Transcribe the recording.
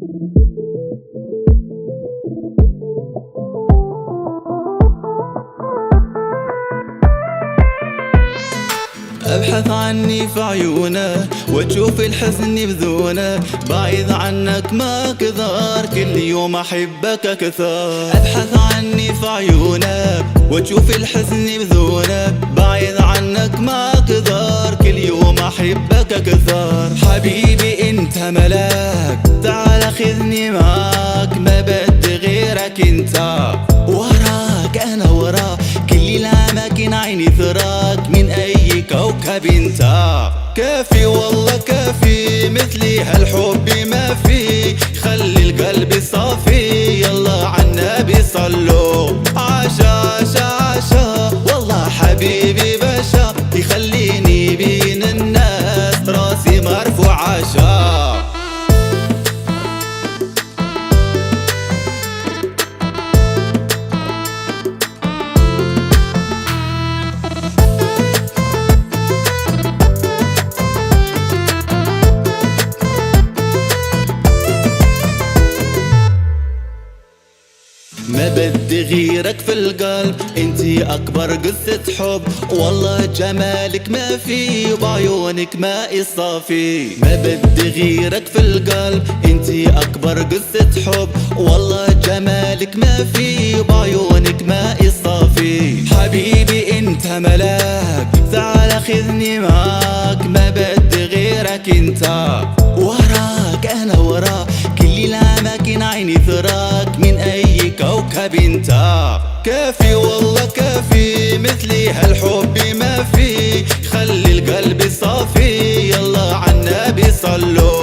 ابحث عني في عيونه واشوف الحزن بذونه، بعيد عنك ما كثر كل يوم احبك اكثر. ابحث عني في عيونه واشوف الحزن بذونه، بعيد عنك ما كثر كل يوم احبك اكثر. حبيبي انت ملاك تعال خذني معاك، ما بدي غيرك انت، وراك انا وراك كل الاماكن عيني ثراك، من اي كوكب انت. كافي والله كافي مثلي هالحب ما في، خلي القلب صافي يلا عالنبي صلوا. عاشا عاشا عاشا والله حبيبي باشا، يخليني بين الناس راسي مرفوع عاشا. ما بدي غيرك في القلب، انتي اكبر قصة حب، والله جمالك ما في وبعيونك ماء صافي. ما بدي غيرك في القلب، انتي اكبر قصة حب، والله جمالك ما في وبعيونك ماء صافي. حبيبي انت ملاك تعال خذني معاك، ما بدي غيرك انت، وراك انا وراك كل الاماكن عيني ثراك، من اي كوكب انت. كافي والله كافي مثلي هالحب ما في، خلي القلب صافي يلا عالنبي صلوا.